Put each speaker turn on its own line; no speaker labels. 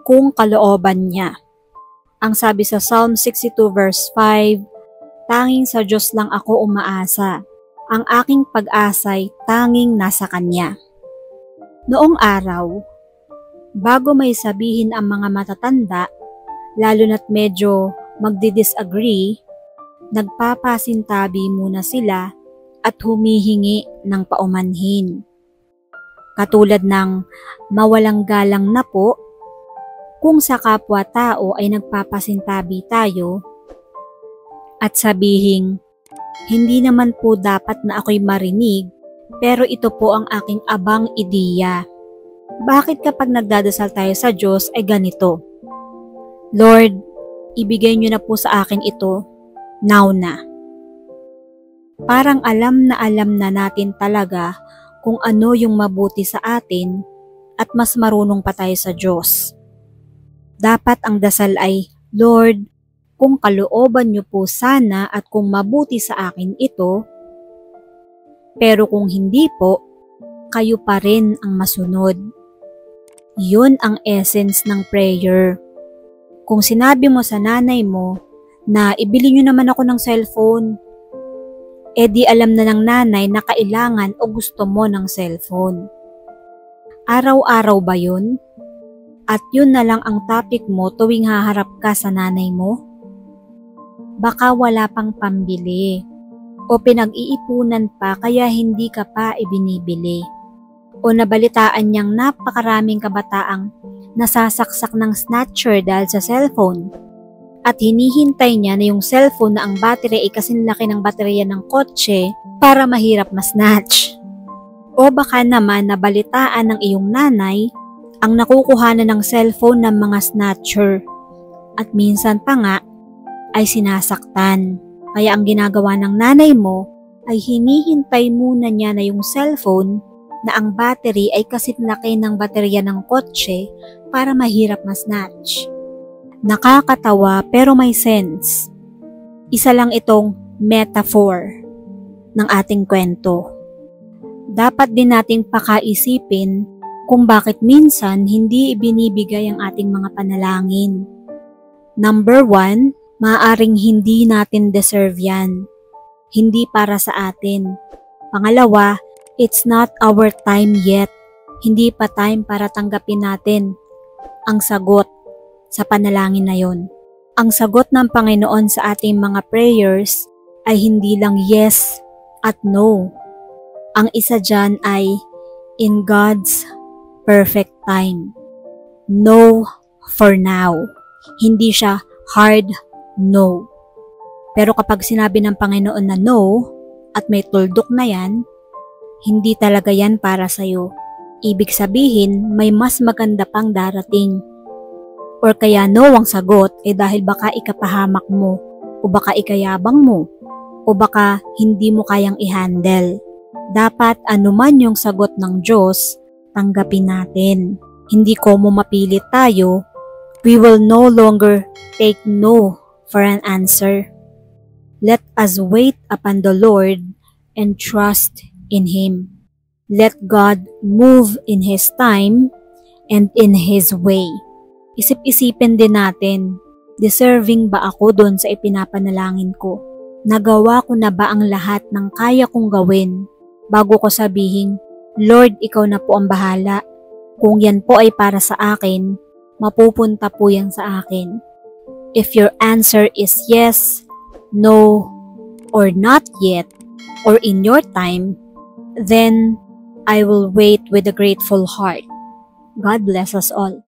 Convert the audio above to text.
kung kalooban niya. Ang sabi sa Psalm 62 verse 5, tanging sa Diyos lang ako umaasa. Ang aking pag-asa'y tanging nasa Kanya. Noong araw, bago may sabihin ang mga matatanda, lalo na't medyo magdi-disagree, nagpapasintabi muna sila at humihingi ng paumanhin. Katulad ng mawalang galang na po, kung sa kapwa-tao ay nagpapasintabi tayo at sabihing, hindi naman po dapat na ako'y marinig, pero ito po ang aking abang ideya. Bakit kapag nagdadasal tayo sa Diyos ay ganito? Lord, ibigay niyo na po sa akin ito, now na. Parang alam na natin talaga kung ano yung mabuti sa atin at mas marunong pa tayo sa Diyos. Dapat ang dasal ay, Lord, kung kalooban niyo po sana at kung mabuti sa akin ito, pero kung hindi po, kayo pa rin ang masunod. Yun ang essence ng prayer. Kung sinabi mo sa nanay mo na ibili niyo naman ako ng cellphone, di alam na ng nanay na kailangan o gusto mo ng cellphone. Araw-araw ba yun? At yun na lang ang topic mo tuwing haharap ka sa nanay mo? Baka wala pang pambili o pinag-iipunan pa kaya hindi ka pa ibinibili. O nabalitaan niyang napakaraming kabataang nasasaksak ng snatcher dahil sa cellphone. At hinihintay niya na yung cellphone na ang battery ay kasing laki ng baterya ng kotse para mahirap ma-snatch. O baka naman nabalitaan ng iyong nanay ang nakukuhanan ng cellphone ng mga snatcher at minsan pa nga ay sinasaktan. Kaya ang ginagawa ng nanay mo ay hinihintay muna niya na yung cellphone na ang battery ay kasing laki ng baterya ng kotse para mahirap ma-snatch. Nakakatawa pero may sense. Isa lang itong metaphor ng ating kwento. Dapat din nating pakaisipin kung bakit minsan hindi ibinibigay ang ating mga panalangin. Number 1, maaaring hindi natin deserve yan. Hindi para sa atin. Pangalawa, it's not our time yet. Hindi pa time para tanggapin natin ang sagot sa panalangin na yon. Ang sagot ng Panginoon sa ating mga prayers ay hindi lang yes at no. Ang isa dyan ay in God's perfect time. No for now. Hindi siya hard no. Pero kapag sinabi ng Panginoon na no at may tuldok na yan, hindi talaga yan para sa'yo. Ibig sabihin may mas maganda pang darating. Or kaya no ang sagot ay dahil baka ikapahamak mo o baka ikayabang mo o baka hindi mo kayang i-handle. Dapat anuman yung sagot ng Diyos, tanggapin natin. Hindi ko mo mapilit tayo, we will no longer take no for an answer. Let us wait upon the Lord and trust in Him. Let God move in His time and in His way. Isip-isipin din natin, deserving ba ako doon sa ipinapanalangin ko? Nagawa ko na ba ang lahat ng kaya kong gawin bago ko sabihin, Lord, ikaw na po ang bahala. Kung yan po ay para sa akin, mapupunta po yan sa akin. If your answer is yes, no, or not yet, or in your time, then I will wait with a grateful heart. God bless us all.